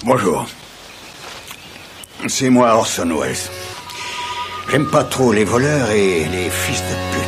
Bonjour. C'est moi Orson Welles. J'aime pas trop les voleurs et les fils de pute.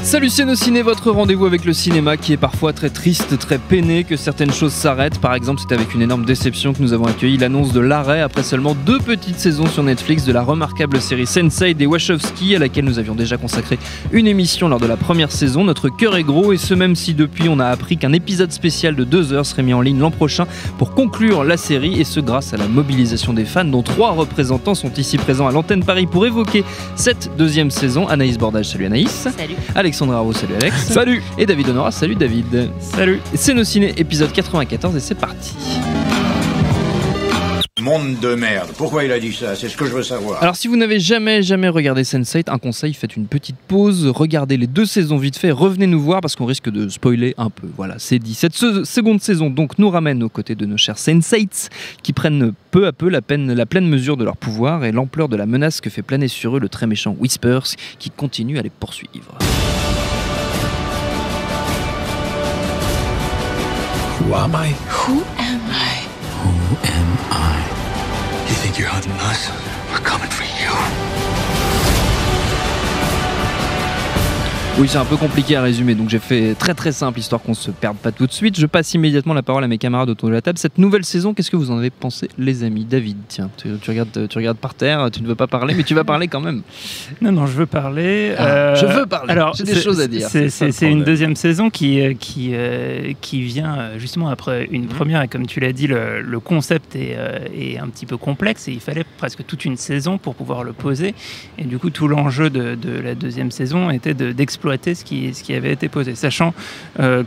Salut c'est nos ciné, votre rendez-vous avec le cinéma qui est parfois très triste, très peiné, que certaines choses s'arrêtent. Par exemple, c'est avec une énorme déception que nous avons accueilli l'annonce de l'arrêt après seulement 2 petites saisons sur Netflix de la remarquable série Sense8 des Wachowski, à laquelle nous avions déjà consacré une émission lors de la première saison. Notre cœur est gros, et ce même si depuis on a appris qu'un épisode spécial de 2 heures serait mis en ligne l'an prochain pour conclure la série, et ce grâce à la mobilisation des fans, dont 3 représentants sont ici présents à l'antenne Paris pour évoquer cette 2e saison. Anaïs Bordage, salut Anaïs. Salut. Alexandre Arnaud, salut Alex. Salut. Et David Honora, salut David. Salut. C'est nos ciné, épisode 94, et c'est parti. Monde de merde. Pourquoi il a dit ça? C'est ce que je veux savoir. Alors si vous n'avez jamais regardé Sense8, un conseil, faites une petite pause, regardez les 2 saisons vite fait, revenez nous voir parce qu'on risque de spoiler un peu. Voilà, c'est dit. Cette seconde saison donc nous ramène aux côtés de nos chers Sense8 qui prennent peu à peu la pleine mesure de leur pouvoir et l'ampleur de la menace que fait planer sur eux le très méchant Whispers qui continue à les poursuivre. Who am I? Who am I? Who am I? You think you're hunting us? We're coming for you. Oui, c'est un peu compliqué à résumer, donc j'ai fait très simple, histoire qu'on se perde pas tout de suite. Je passe immédiatement la parole à mes camarades autour de la table. Cette nouvelle saison, qu'est-ce que vous en avez pensé, les amis? David, tiens, tu regardes par terre, tu ne veux pas parler, mais tu vas parler quand même. Non, je veux parler. Je veux parler, alors, j'ai des choses à dire. C'est une 2e saison qui vient justement après une première, et comme tu l'as dit, le concept est un petit peu complexe, et il fallait presque toute une saison pour pouvoir le poser. Et du coup, tout l'enjeu de la 2e saison était d'exploiter ce qui avait été posé, sachant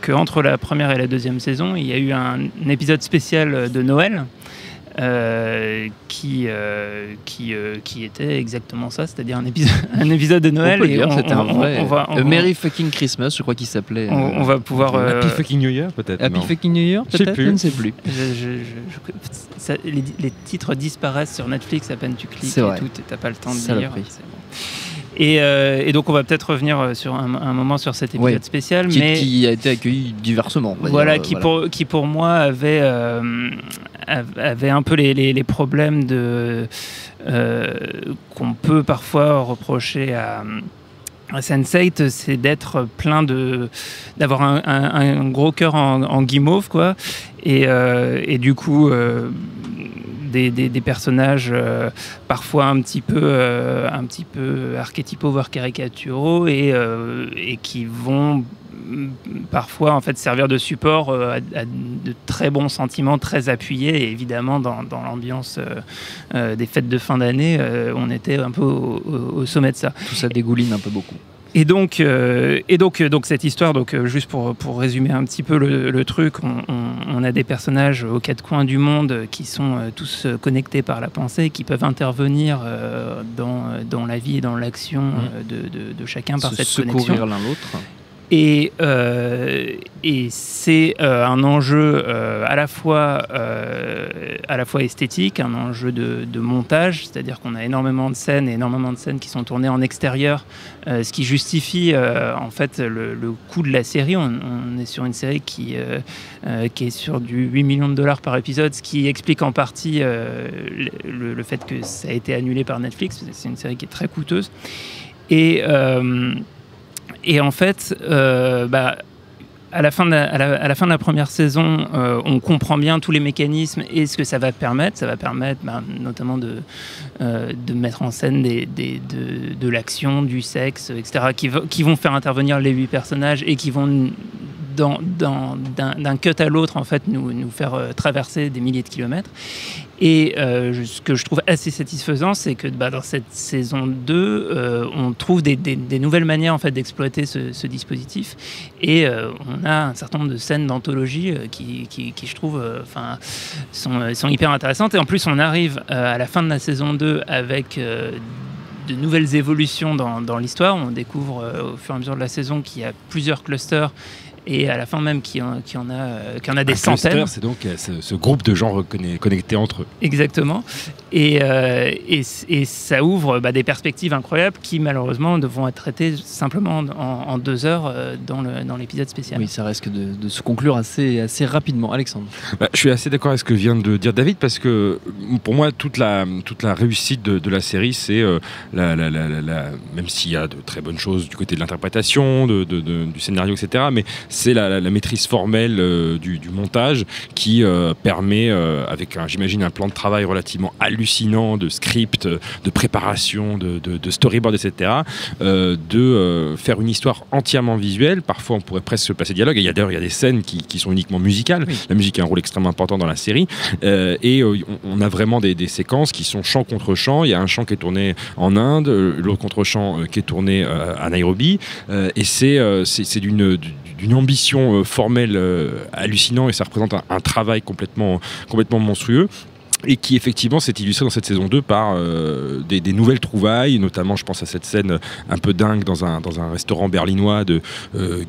qu'entre la première et la 2e saison, il y a eu un épisode spécial de Noël qui était exactement ça, c'est-à-dire un épisode de Noël. On peut dire, c'était un vrai Merry Fucking Christmas, je crois qu'il s'appelait. On va pouvoir Happy Fucking New Year peut-être. Happy Fucking New Year peut-être, je ne sais plus. Les titres disparaissent sur Netflix à peine tu cliques et tout, et t'as pas le temps de lire. Et donc on va peut-être revenir sur un moment sur cet épisode spécial, qui a été accueilli diversement. Qui pour moi avait un peu les problèmes qu'on peut parfois reprocher à Sense8, c'est d'être d'avoir un gros cœur en guimauve, quoi, et du coup des personnages parfois un petit peu archétypaux, voire caricaturaux, et qui vont parfois en fait servir de support à de très bons sentiments très appuyés. Et évidemment dans l'ambiance des fêtes de fin d'année, on était un peu au sommet de ça. Tout ça dégouline un peu beaucoup. Et donc cette histoire, juste pour résumer un petit peu le truc, on a des personnages aux 4 coins du monde qui sont tous connectés par la pensée, qui peuvent intervenir dans la vie et dans l'action de chacun par cette connexion. Secourir l'un l'autre. Et c'est un enjeu à la fois esthétique, un enjeu de montage, c'est-à-dire qu'on a énormément de scènes qui sont tournées en extérieur, ce qui justifie en fait le coût de la série. On est sur une série qui est sur du 8 millions de dollars par épisode, ce qui explique en partie le fait que ça a été annulé par Netflix. C'est une série qui est très coûteuse. Et en fait, à la fin de la première saison, on comprend bien tous les mécanismes et ce que ça va permettre. Ça va permettre notamment de mettre en scène de l'action, du sexe, etc., qui vont faire intervenir les 8 personnages et qui vont, d'un cut à l'autre, en fait, nous faire traverser des milliers de kilomètres. Et ce que je trouve assez satisfaisant, c'est que dans cette saison 2, on trouve des nouvelles manières en fait, d'exploiter ce dispositif. Et on a un certain nombre de scènes d'anthologie qui je trouve, sont hyper intéressantes. Et en plus, on arrive à la fin de la saison 2 avec de nouvelles évolutions dans l'histoire. On découvre au fur et à mesure de la saison qu'il y a plusieurs clusters et à la fin même qui en a des Un centaines. cluster, c'est donc ce groupe de gens connectés entre eux. Exactement. Et ça ouvre des perspectives incroyables qui malheureusement devront être traitées simplement en 2 heures dans l'épisode spécial. Oui, ça risque de se conclure assez rapidement. Alexandre. Je suis assez d'accord avec ce que vient de dire David, parce que pour moi toute la réussite de la série, c'est même s'il y a de très bonnes choses du côté de l'interprétation, du scénario, etc., mais c'est la maîtrise formelle du montage qui permet, avec j'imagine un plan de travail relativement hallucinant, de script, de préparation, de storyboard, etc., de faire une histoire entièrement visuelle. Parfois on pourrait presque se passer dialogue, et d'ailleurs il y a des scènes qui sont uniquement musicales. Oui. La musique a un rôle extrêmement important dans la série, et on a vraiment des séquences qui sont chant contre chant. Il y a un chant qui est tourné en Inde, l'autre contre-chant qui est tourné à Nairobi, et c'est d'une ambition formelle hallucinant, et ça représente un travail complètement monstrueux. Et qui effectivement s'est illustré dans cette saison 2 par des nouvelles trouvailles, notamment je pense à cette scène un peu dingue dans un restaurant berlinois de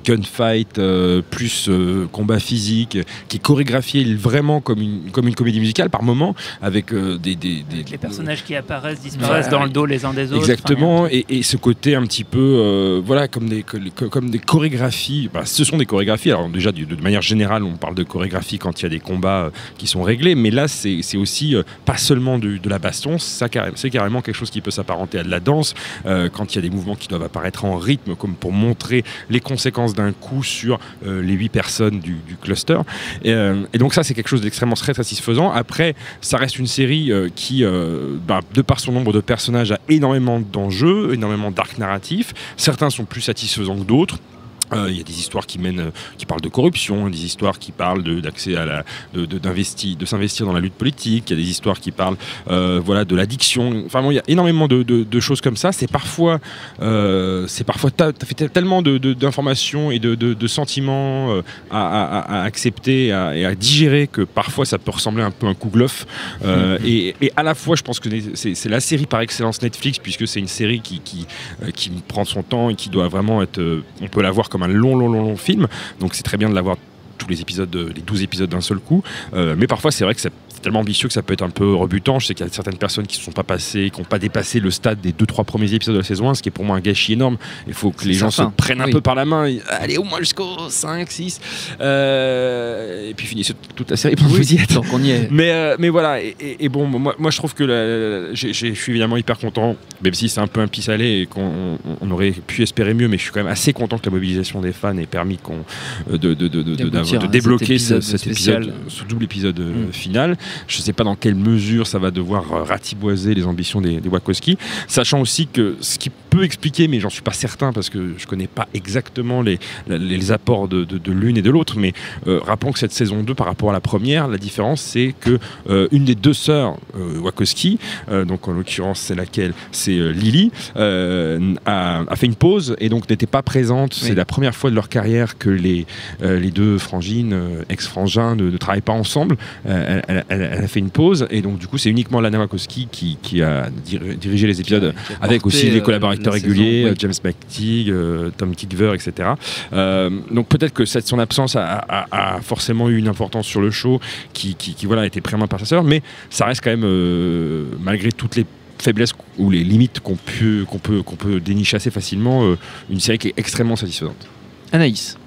gunfight plus combat physique, qui est chorégraphié vraiment comme une comédie musicale par moments, avec avec les personnages qui disparaissent dans le dos les uns des autres. Exactement, et ce côté un petit peu comme des chorégraphies. Ce sont des chorégraphies. Alors déjà de manière générale on parle de chorégraphie quand il y a des combats qui sont réglés, mais là c'est aussi pas seulement de la baston, c'est carrément quelque chose qui peut s'apparenter à de la danse, quand il y a des mouvements qui doivent apparaître en rythme, comme pour montrer les conséquences d'un coup sur les 8 personnes du cluster. Et donc ça, c'est quelque chose d'extrêmement très satisfaisant. Après, ça reste une série qui, de par son nombre de personnages, a énormément d'enjeux, énormément d'arcs narratifs. Certains sont plus satisfaisants que d'autres. Il y a des histoires qui parlent de corruption, des histoires qui parlent d'accès à de s'investir dans la lutte politique. Il y a des histoires qui parlent de l'addiction. Enfin bon, il y a énormément de choses comme ça. C'est parfois t'as fait tellement d'informations et de sentiments à accepter et à digérer, que parfois ça peut ressembler un peu à un coup bluff. Et à la fois, je pense que c'est la série par excellence Netflix, puisque c'est une série qui prend son temps et qui doit vraiment être. On peut la voir comme un long film, donc c'est très bien de l'avoir tous les 12 épisodes d'un seul coup, mais parfois c'est vrai que c'est tellement ambitieux que ça peut être un peu rebutant. Je sais qu'il y a certaines personnes qui ne sont pas passées, qui n'ont pas dépassé le stade des 2-3 premiers épisodes de la saison 1, ce qui est pour moi un gâchis énorme. Il faut que les gens se prennent un peu par la main, allez au moins jusqu'au 5, 6, et puis finissez toute la série pendant que vous y êtes. Donc on y est. Mais voilà, et bon, moi je trouve que je suis évidemment hyper content, même si c'est un peu un pis-aller et qu'on aurait pu espérer mieux, mais je suis quand même assez content que la mobilisation des fans ait permis de débloquer cet épisode, ce double épisode final. Je ne sais pas dans quelle mesure ça va devoir ratiboiser les ambitions des Wachowski, sachant aussi que ce qui peut expliquer, mais j'en suis pas certain parce que je connais pas exactement les apports de l'une et de l'autre, mais rappelons que cette saison 2 par rapport à la première, la différence c'est que une des 2 sœurs Wachowski, donc en l'occurrence c'est Lily, a fait une pause et donc n'était pas présente. Oui. C'est la première fois de leur carrière que les 2 frangines, ex-frangins ne travaillent pas ensemble. Elle a fait une pause, et donc du coup c'est uniquement Lana Wachowski qui a dirigé les épisodes, avec aussi des collaborateurs réguliers, saison, oui. James McTeague, Tom Tykwer, etc. Donc peut-être que son absence a forcément eu une importance sur le show qui a été pris en main par sa sœur, mais ça reste quand même, malgré toutes les faiblesses ou les limites qu'on peut dénicher assez facilement, une série qui est extrêmement satisfaisante. Anaïs.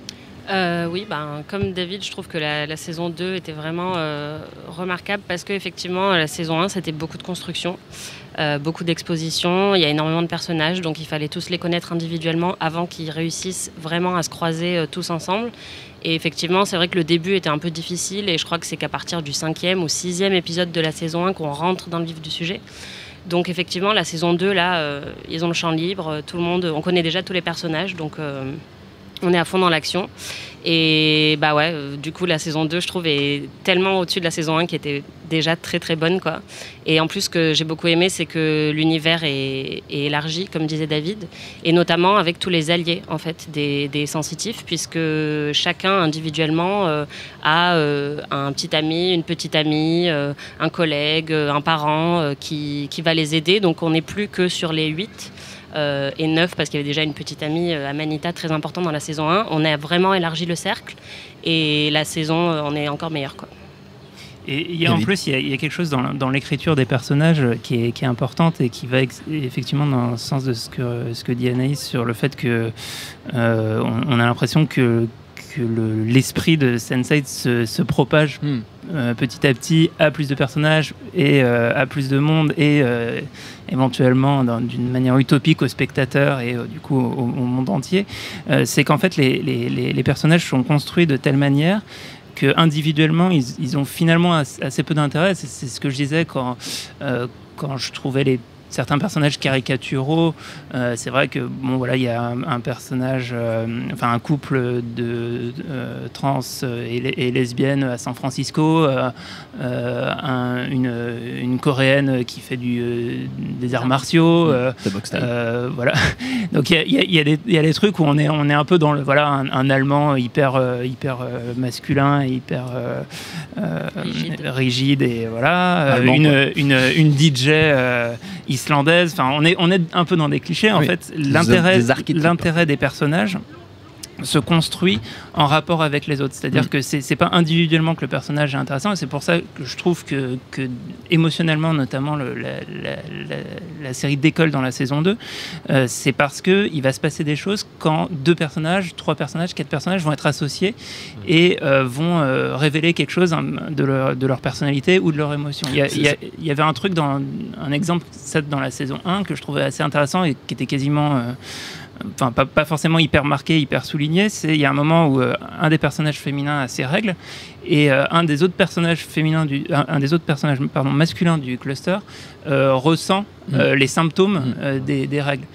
Oui, comme David, je trouve que la saison 2 était vraiment remarquable, parce qu'effectivement, la saison 1, c'était beaucoup de construction, beaucoup d'exposition, il y a énormément de personnages, donc il fallait tous les connaître individuellement avant qu'ils réussissent vraiment à se croiser tous ensemble. Et effectivement, c'est vrai que le début était un peu difficile, et je crois que c'est qu'à partir du 5e ou 6e épisode de la saison 1 qu'on rentre dans le vif du sujet. Donc effectivement, la saison 2, là, ils ont le champ libre, tout le monde, on connaît déjà tous les personnages, donc... on est à fond dans l'action. Et du coup, la saison 2, je trouve, est tellement au-dessus de la saison 1 qui était déjà très très bonne, quoi. Et en plus, ce que j'ai beaucoup aimé, c'est que l'univers est élargi, comme disait David, et notamment avec tous les alliés, en fait, des sensitifs, puisque chacun individuellement a un petit ami, une petite amie, un collègue, un parent qui va les aider. Donc on n'est plus que sur les 8. et neuf parce qu'il y avait déjà une petite amie, Amanita, très importante dans la saison 1. On a vraiment élargi le cercle et la saison en est encore meilleure, quoi. Et en plus, il y a quelque chose dans l'écriture des personnages qui est importante et qui va effectivement dans le sens de ce que dit Anaïs sur le fait que on a l'impression que l'esprit de Sense8 se propage petit à petit à plus de personnages et à plus de monde et éventuellement d'une manière utopique aux spectateurs et du coup au monde entier. C'est qu'en fait les personnages sont construits de telle manière que individuellement ils ont finalement assez peu d'intérêt. C'est ce que je disais quand je trouvais certains personnages caricaturaux. C'est vrai que il y a un personnage, un couple de trans et lesbiennes à San Francisco, une coréenne qui fait des arts martiaux, voilà. Donc il y a des trucs où on est un peu dans un Allemand hyper masculin, hyper rigide et voilà, une DJ islandaise. Enfin, on est un peu dans des clichés. En fait, l'intérêt des personnages se construit en rapport avec les autres. C'est-à-dire que c'est pas individuellement que le personnage est intéressant, et c'est pour ça que je trouve que émotionnellement, notamment la série décolle dans la saison 2, c'est parce qu'il va se passer des choses quand 2 personnages, 3 personnages, 4 personnages vont être associés et vont révéler quelque chose de leur personnalité ou de leur émotion. Il y avait un truc, un exemple dans la saison 1 que je trouvais assez intéressant et qui était quasiment... pas forcément hyper marqué, hyper souligné. Il y a un moment où un des personnages féminins a ses règles et un des autres personnages masculins du cluster ressent les symptômes des règles.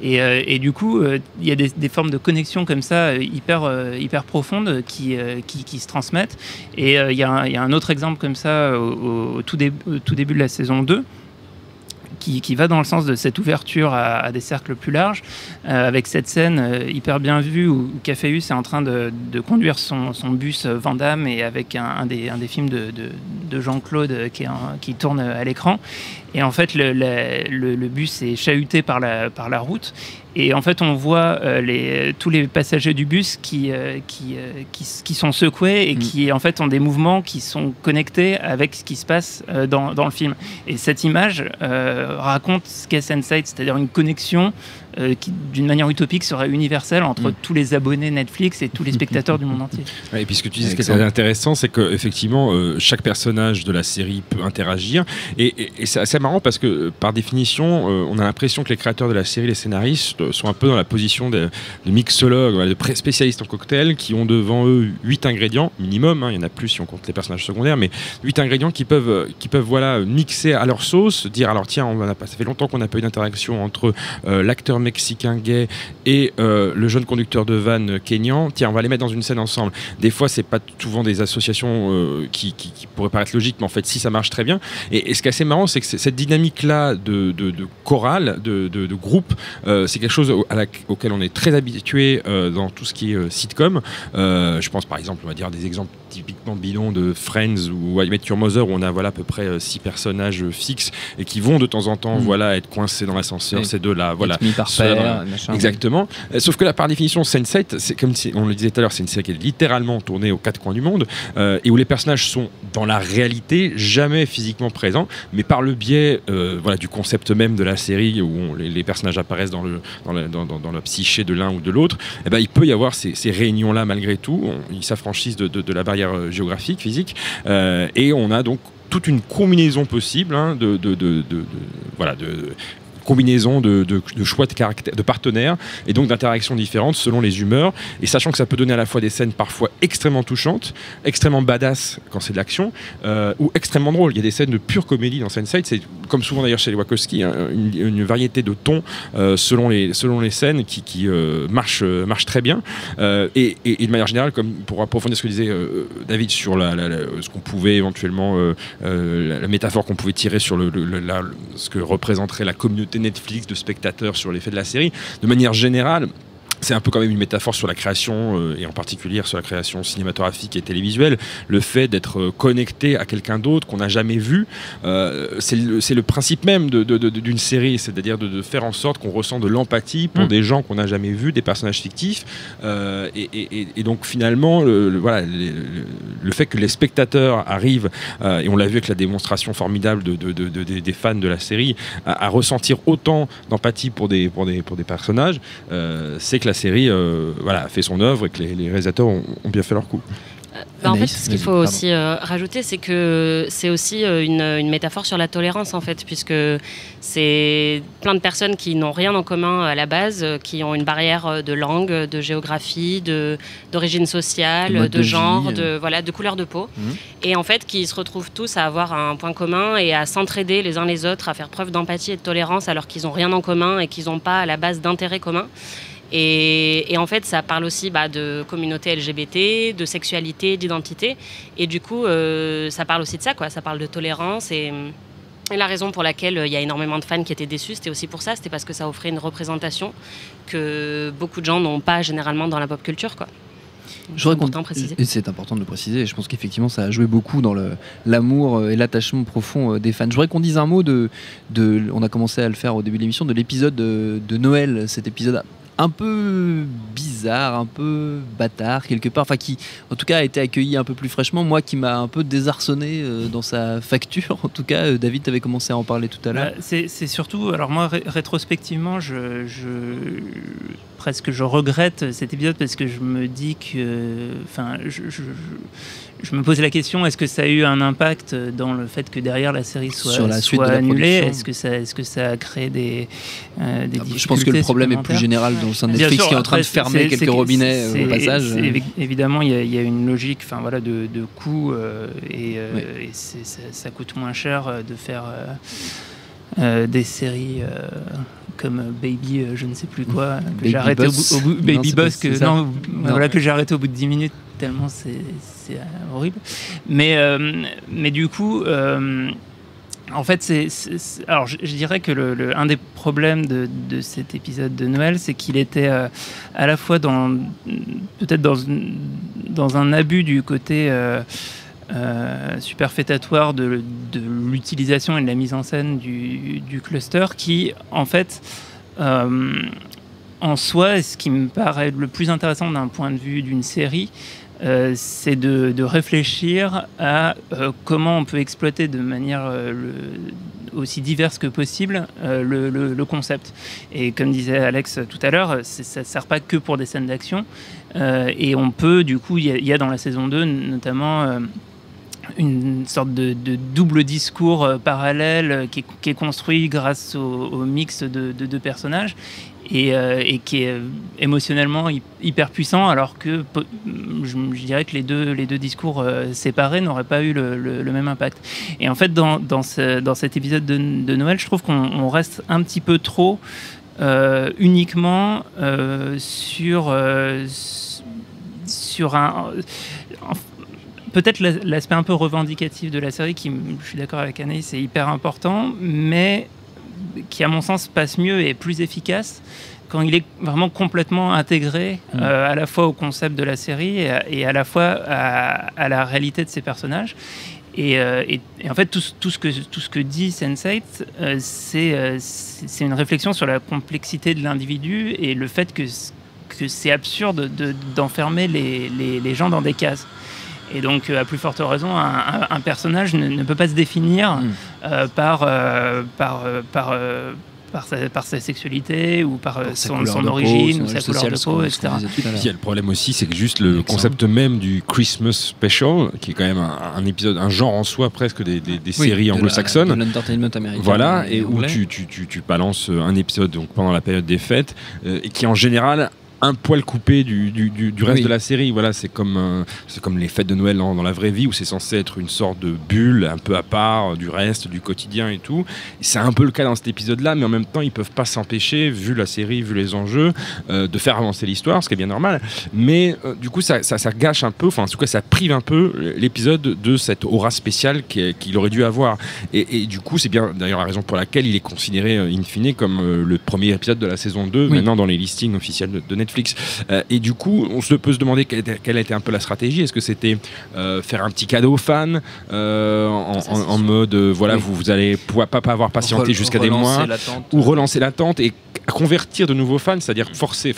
Et du coup, il y a des formes de connexion comme ça hyper profondes qui se transmettent. Et il y a un autre exemple comme ça au tout début de la saison 2. Qui va dans le sens de cette ouverture à des cercles plus larges, avec cette scène hyper bien vue où Caféus est en train de conduire son bus Van Damme et avec un des films de Jean-Claude qui tourne à l'écran. Et en fait, le bus est chahuté par la route. Et en fait, on voit tous les passagers du bus qui sont secoués et qui en fait ont des mouvements qui sont connectés avec ce qui se passe dans le film. Et cette image raconte ce qu'est Sense8, c'est-à-dire une connexion qui, d'une manière utopique, serait universelle entre tous les abonnés Netflix et tous les spectateurs du monde entier. Et puis ce que tu dis, ce qui est intéressant, c'est qu'effectivement, chaque personnage de la série peut interagir. Et c'est assez marrant parce que, par définition, on a l'impression que les créateurs de la série, les scénaristes, sont un peu dans la position de mixologues, de spécialistes en cocktail, qui ont devant eux 8 ingrédients, minimum, il y en a plus si on compte les personnages secondaires, mais 8 ingrédients qui peuvent mixer à leur sauce, dire alors tiens, ça fait longtemps qu'on n'a pas eu d'interaction entre l'acteur mexicain gay et le jeune conducteur de van kényan, tiens, on va les mettre dans une scène ensemble. Des fois, c'est pas souvent des associations qui pourraient paraître logiques, mais en fait, si, ça marche très bien. Et ce qui est assez marrant, c'est que cette dynamique-là de chorale, de groupe, c'est quelque chose auquel on est très habitué dans tout ce qui est sitcom. Je pense par exemple, on va dire des exemples typiquement bidons de Friends ou I Met Your Mother, où on a à peu près 6 personnages fixes et qui vont de temps en temps être coincés dans l'ascenseur, ces deux-là. Mis par pair, exactement. Sauf que là, par définition, Sense8, c'est comme si, on le disait tout à l'heure, c'est une série qui est littéralement tournée aux 4 coins du monde et où les personnages sont dans la réalité jamais physiquement présents, mais par le biais du concept même de la série où les personnages apparaissent dans la psyché de l'un ou de l'autre, il peut y avoir ces réunions-là malgré tout. Ils s'affranchissent de la barrière géographique, physique, et on a donc toute une combinaison possible combinaison de choix de caractère, de partenaires et donc d'interactions différentes selon les humeurs, et sachant que ça peut donner à la fois des scènes parfois extrêmement touchantes, extrêmement badass quand c'est de l'action, ou extrêmement drôles. Il y a des scènes de pure comédie dans Sense8, c'est comme souvent d'ailleurs chez les Wachowski, une variété de tons selon les scènes qui marchent très bien, et de manière générale, comme pour approfondir ce que disait David sur ce qu'on pouvait éventuellement la métaphore qu'on pouvait tirer sur ce que représenterait la communauté Netflix de spectateurs sur l'effet de la série, de manière générale, c'est un peu quand même une métaphore sur la création, et en particulier sur la création cinématographique et télévisuelle. Le fait d'être connecté à quelqu'un d'autre qu'on n'a jamais vu, c'est le principe même d'une série, c'est-à-dire de faire en sorte qu'on ressent de l'empathie pour des gens qu'on n'a jamais vus, des personnages fictifs. Et donc finalement, voilà, le fait que les spectateurs arrivent, et on l'a vu avec la démonstration formidable des fans de la série, à ressentir autant d'empathie pour des personnages, c'est que la série voilà, a fait son œuvre et que les réalisateurs ont bien fait leur coup. En fait, ce qu'il faut aussi rajouter, c'est que c'est aussi une métaphore sur la tolérance, en fait, puisque c'est plein de personnes qui n'ont rien en commun à la base, qui ont une barrière de langue, de géographie, d'origine sociale, de genre, de couleur de peau, et en fait, qui se retrouvent tous à avoir un point commun et à s'entraider les uns les autres, à faire preuve d'empathie et de tolérance, alors qu'ils n'ont rien en commun et qu'ils n'ont pas à la base d'intérêts communs. Et en fait, ça parle aussi de communauté LGBT, de sexualité, d'identité. Et du coup, ça parle aussi de ça, quoi. Ça parle de tolérance. Et la raison pour laquelle il y a énormément de fans qui étaient déçus, c'était aussi pour ça. C'était parce que ça offrait une représentation que beaucoup de gens n'ont pas généralement dans la pop culture, quoi. C'est important de préciser. C'est important de le préciser. Je pense qu'effectivement, ça a joué beaucoup dans l'amour et l'attachement profond des fans. Je voudrais qu'on dise un mot on a commencé à le faire au début de l'émission, de l'épisode de Noël. Cet épisode un peu bizarre, un peu bâtard quelque part, enfin qui en tout cas a été accueilli un peu plus fraîchement, moi qui m'a un peu désarçonné dans sa facture. En tout cas, David, tu avais commencé à en parler tout à l'heure. C'est surtout, alors moi rétrospectivement, je regrette cet épisode parce que je me dis que, enfin, je me pose la question, est-ce que ça a eu un impact dans le fait que derrière la série soit annulée? Est-ce que ça a créé des difficultés? Je pense que le problème est plus général dans le sein de Netflix qui est en train de fermer quelques robinets au passage. Évidemment, il y a une logique, enfin voilà, de coût et ça coûte moins cher de faire des séries comme Baby, je ne sais plus quoi, que j'ai arrêté au bout Baby Boss, que j'ai arrêté au bout de 10 minutes tellement c'est horrible. Mais du coup, en fait, alors je dirais que un des problèmes de cet épisode de Noël, c'est qu'il était à la fois peut-être dans un abus du côté superfétatoire de l'utilisation et de la mise en scène du cluster, qui en fait en soi, ce qui me paraît le plus intéressant d'un point de vue d'une série, c'est de réfléchir à comment on peut exploiter de manière aussi diverse que possible le concept. Et comme disait Alex tout à l'heure, ça ne sert pas que pour des scènes d'action. Et on peut, du coup, il y a dans la saison 2 notamment une sorte de double discours parallèle qui est construit grâce au mix de deux personnages. Et qui est émotionnellement hyper puissant, alors que je dirais que les deux discours séparés n'auraient pas eu le même impact. Et en fait, dans cet épisode de Noël, je trouve qu'on reste un petit peu trop uniquement sur un... Peut-être l'aspect un peu revendicatif de la série, qui, je suis d'accord avec Anaïs, c'est hyper important, mais qui à mon sens passe mieux et est plus efficace quand il est vraiment complètement intégré à la fois au concept de la série et à la fois à la réalité de ses personnages. Et en fait, tout ce que dit Sense8, c'est une réflexion sur la complexité de l'individu et le fait que c'est absurde d'enfermer les gens dans des cases. Et donc, à plus forte raison, un personnage ne peut pas se définir par sa sexualité ou par son origine ou sa couleur de peau, etc. Il y a le problème aussi, c'est que juste le concept même du Christmas Special, qui est quand même un épisode, un genre en soi presque des séries anglo-saxonnes. De l'entertainment américain. Voilà, et où tu balances un épisode donc, pendant la période des fêtes, et qui en général un poil coupé du reste de la série. Voilà, c'est comme les fêtes de Noël dans la vraie vie, où c'est censé être une sorte de bulle un peu à part du reste, du quotidien et tout. Et c'est un peu le cas dans cet épisode-là, mais en même temps, ils peuvent pas s'empêcher, vu la série, vu les enjeux, de faire avancer l'histoire, ce qui est bien normal. Mais du coup, ça gâche un peu, enfin en tout cas, ça prive un peu l'épisode de cette aura spéciale qu'il aurait dû avoir. Et du coup, c'est bien d'ailleurs la raison pour laquelle il est considéré in fine comme le premier épisode de la saison 2, maintenant dans les listings officiels de Netflix. Netflix. Et du coup, on peut se demander quelle a été un peu la stratégie. Est-ce que c'était faire un petit cadeau aux fans en mode voilà, vous allez pas avoir patienté jusqu'à des mois, ou relancer l'attente et convertir de nouveaux fans, c'est-à-dire forcer,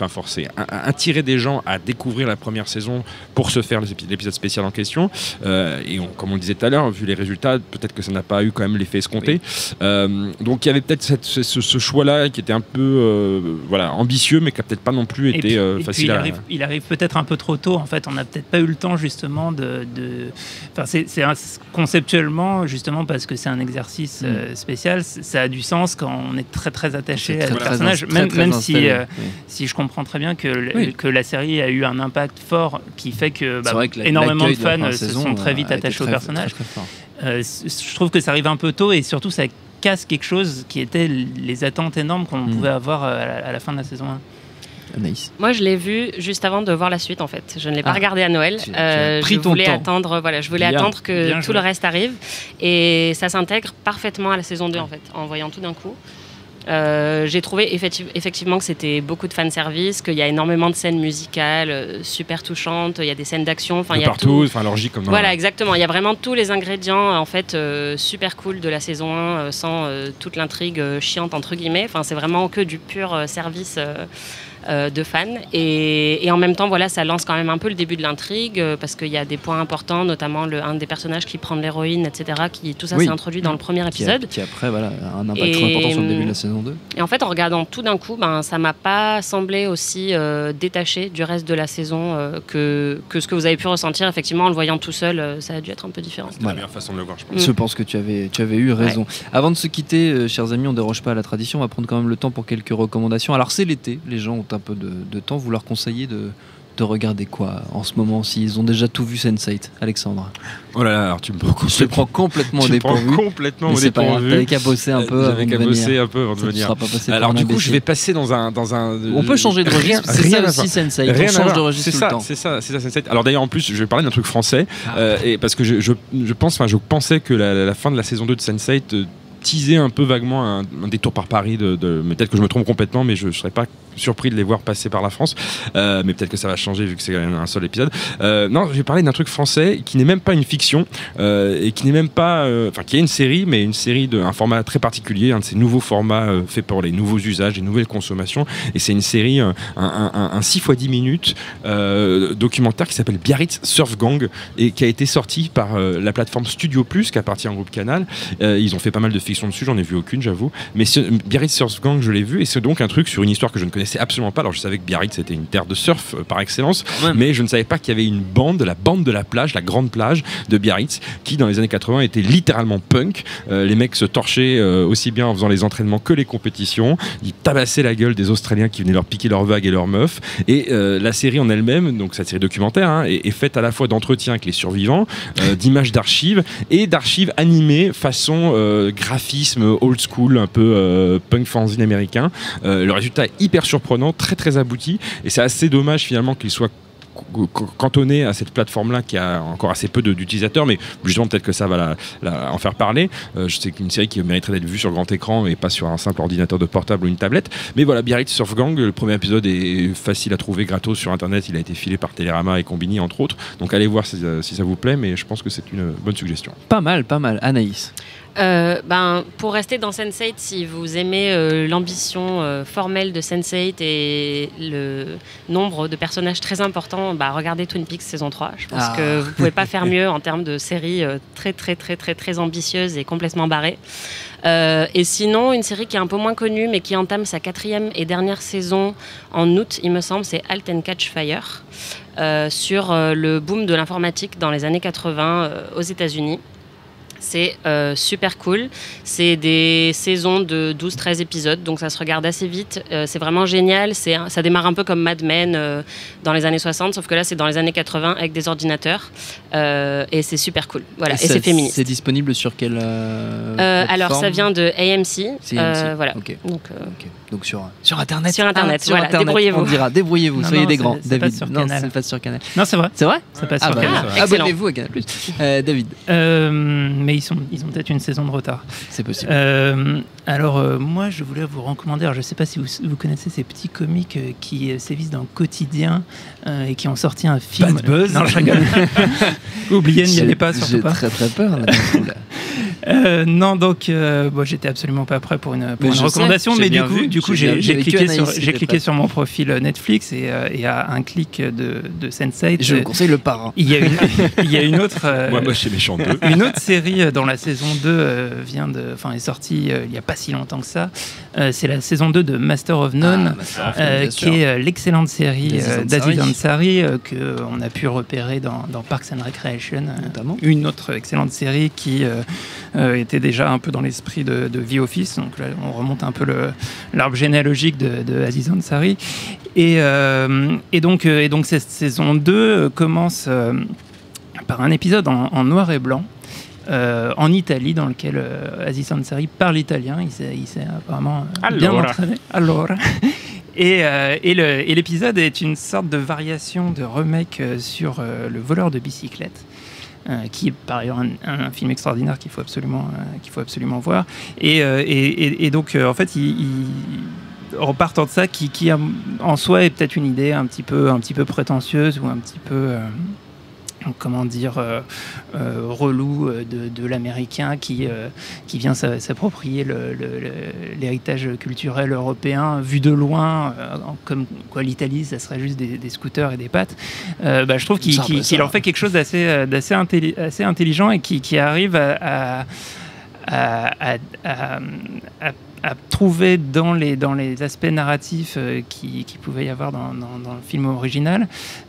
attirer des gens à découvrir la première saison pour se faire l'épisode spécial en question. Et comme on le disait tout à l'heure, vu les résultats, peut-être que ça n'a pas eu quand même l'effet escompté. Donc il y avait peut-être ce choix-là qui était un peu ambitieux, mais qui n'a peut-être pas non plus été facile à... Il arrive peut-être un peu trop tôt. En fait, on n'a peut-être pas eu le temps justement c'est conceptuellement, justement, parce que c'est un exercice spécial, ça a du sens quand on est très très attaché à ce personnage, même si je comprends très bien que la série a eu un impact fort qui fait que énormément de fans se sont très vite attachés au personnage. Je trouve que ça arrive un peu tôt et surtout ça casse quelque chose qui était les attentes énormes qu'on pouvait avoir à la fin de la saison 1. Anaïs. Moi, je l'ai vu juste avant de voir la suite, en fait. Je ne l'ai pas regardé à Noël. Je voulais attendre que tout le reste arrive. Et ça s'intègre parfaitement à la saison 2, en fait, en voyant tout d'un coup. J'ai trouvé effectivement que c'était beaucoup de fanservice, qu'il y a énormément de scènes musicales super touchantes, il y a des scènes d'action, il y a partout, l'orgie comme dans... Voilà, exactement. Il y a vraiment tous les ingrédients en fait super cool de la saison 1 sans toute l'intrigue chiante entre guillemets. C'est vraiment que du pur service de fans et en même temps ça lance quand même un peu le début de l'intrigue parce qu'il y a des points importants, notamment un des personnages qui prend de l'héroïne, etc. Tout ça s'est introduit dans le premier épisode qui après a un impact très important sur le début de la saison 2. Et en fait, en regardant tout d'un coup, ça m'a pas semblé aussi détaché du reste de la saison que ce que vous avez pu ressentir effectivement en le voyant tout seul. Ça a dû être un peu différent. C'est la meilleure façon de le voir, je pense. Je pense que tu avais eu raison. Avant de se quitter, chers amis, on déroge pas à la tradition, on va prendre quand même le temps pour quelques recommandations. Alors c'est l'été, les gens ont un peu de temps, vous leur conseillez de regarder quoi en ce moment s'ils ont déjà tout vu Sense8, Alexandre? Oh là là, alors tu me prends Je te prends complètement au dépourvu. T'avais qu'à bosser un peu avant de venir. Alors du coup, je vais passer dans un... On peut changer de registre, c'est ça aussi Sense8, on change de registre tout le temps. C'est ça Sense8. Alors d'ailleurs en plus, je vais parler d'un truc français, et parce que je pensais que la fin de la saison 2 de Sense8 teaser un peu vaguement un détour par Paris mais peut-être que je me trompe complètement, mais je ne serais pas surpris de les voir passer par la France, mais peut-être que ça va changer vu que c'est un seul épisode. Non, je vais parler d'un truc français qui n'est même pas une fiction et qui n'est même pas qui est une série, mais une série d'un format très particulier, un de ces nouveaux formats faits pour les nouveaux usages, les nouvelles consommations, et c'est une série, un 6x10 minutes documentaire qui s'appelle Biarritz Surf Gang et qui a été sorti par la plateforme Studio Plus qui appartient au groupe Canal. Ils ont fait pas mal de fiction dessus, j'en ai vu aucune, j'avoue, mais Biarritz Surf Gang, je l'ai vu, et c'est donc un truc sur une histoire que je ne connaissais absolument pas. Alors je savais que Biarritz c'était une terre de surf par excellence, mais je ne savais pas qu'il y avait une bande, la bande de la plage, la grande plage de Biarritz, qui dans les années 80 était littéralement punk. Les mecs se torchaient aussi bien en faisant les entraînements que les compétitions. Ils tabassaient la gueule des Australiens qui venaient leur piquer leurs vagues et leurs meufs. Et la série en elle-même, donc cette série documentaire, est faite à la fois d'entretiens avec les survivants, d'images d'archives et d'archives animées façon graphisme old school, un peu punk fanzine américain. Le résultat est hyper surprenant, très très abouti, et c'est assez dommage finalement qu'il soit cantonné à cette plateforme-là qui a encore assez peu d'utilisateurs, mais justement peut-être que ça va en faire parler. Je sais qu'une série qui mériterait d'être vue sur grand écran et pas sur un simple ordinateur de portable ou une tablette. Mais voilà, Biarritz Surf Gang, le premier épisode est facile à trouver gratos sur internet, il a été filé par Télérama et Combini entre autres, donc allez voir si ça vous plaît, mais je pense que c'est une bonne suggestion. Pas mal. Anaïs? Pour rester dans Sense8, si vous aimez l'ambition formelle de Sense8 et le nombre de personnages très importants, regardez Twin Peaks saison 3. Je pense que vous ne pouvez pas faire mieux en termes de série très très très très très ambitieuse et complètement barrée. Et sinon, une série qui est un peu moins connue mais qui entame sa 4e et dernière saison en août, il me semble, c'est Halt and Catch Fire, sur le boom de l'informatique dans les années 80 aux États-Unis. C'est super cool. C'est des saisons de 12-13 épisodes, donc ça se regarde assez vite. C'est vraiment génial. Ça démarre un peu comme Mad Men dans les années 60, sauf que là, c'est dans les années 80 avec des ordinateurs. Et c'est super cool. Voilà. Et c'est féministe. C'est disponible sur quelle alors, ça vient de AMC. C'est AMC. Voilà. Okay. Donc sur Internet. Sur Internet, voilà. Internet, débrouillez-vous. On dira, débrouillez-vous, soyez des grands. Ça passe sur Canal. Ça passe sur Canal. Non, c'est vrai. C'est vrai. Ça passe sur Canal. Abonnez-vous à Canal+. David. Mais mais ils ont peut-être une saison de retard. C'est possible. Alors moi, je voulais vous recommander. Alors, je ne sais pas si vous connaissez ces petits comiques qui sévissent dans le quotidien et qui ont sorti un film. Bad Buzz. Non, je rigole. Oubliez, n'y allez pas, surtout pas. J'ai très peur. Non, donc j'étais absolument pas prêt pour une recommandation, mais du coup j'ai cliqué sur mon profil Netflix et à un clic de Sense8. Je vous conseille Le Parrain. Il y a une autre. Moi, chez Méchant 2. Une autre série dans la saison 2 est sortie il n'y a pas si longtemps que ça. C'est la saison 2 de Master of None, qui est l'excellente série d'Aziz Ansari qu'on a pu repérer dans Parks and Recreation, notamment. Une autre excellente série qui était déjà un peu dans l'esprit de The Office. Donc là, on remonte un peu l'arbre généalogique de Aziz Ansari. Et donc cette saison 2 commence par un épisode en noir et blanc. En Italie, dans lequel Aziz Ansari parle italien. Il s'est apparemment bien entraîné. Allora. Et l'épisode est une sorte de variation, de remake sur Le voleur de bicyclette. Qui est par ailleurs un film extraordinaire qu'il faut absolument voir. Et donc en fait, en partant de ça, qui en soi est peut-être une idée un petit peu prétentieuse ou un petit peu relou de l'américain qui vient s'approprier l'héritage culturel européen vu de loin, comme quoi l'Italie ça serait juste des scooters et des pattes. Je trouve qu'il en fait quelque chose d'assez intelligent et qui arrive à trouver dans les aspects narratifs qui pouvait y avoir dans le film original,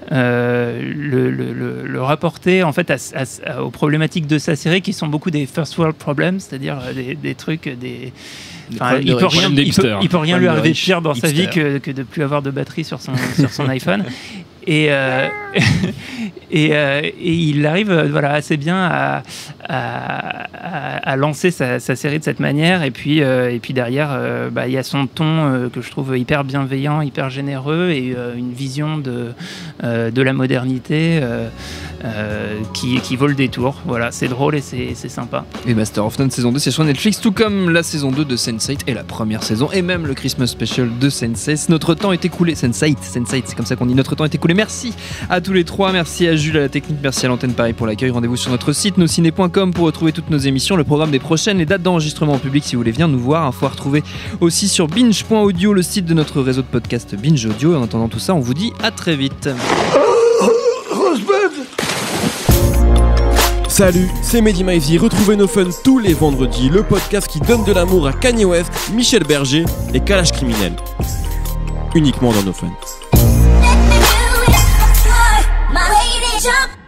le rapporter en fait aux problématiques de sa série qui sont beaucoup des first world problems, c'est-à-dire des trucs il peut rien lui arriver de pire dans sa vie que de plus avoir de batterie sur son iPhone. Et il arrive assez bien à lancer sa série de cette manière. Et puis derrière, il y a son ton que je trouve hyper bienveillant, hyper généreux et une vision de la modernité qui vaut le détour. Voilà, c'est drôle et c'est sympa. Et Master of None saison 2, c'est sur Netflix, tout comme la saison 2 de Sense8 et la première saison, et même le Christmas Special de Sense8. Notre temps est écoulé. Sense8, c'est comme ça qu'on dit. Notre temps est écoulé. Merci à tous les trois, merci à Jules à la technique, merci à l'antenne Paris pour l'accueil. Rendez-vous sur notre site nosciné.com pour retrouver toutes nos émissions, le programme des prochaines, les dates d'enregistrement en public si vous voulez venir nous voir. Info à retrouver aussi sur binge.audio, le site de notre réseau de podcast Binge Audio. Et en attendant tout ça, on vous dit à très vite. Salut, c'est Mehdi Maizy. Retrouvez No Fun tous les vendredis, le podcast qui donne de l'amour à Kanye West, Michel Berger et Kalash Criminel. Uniquement dans No Fun. My lady jump.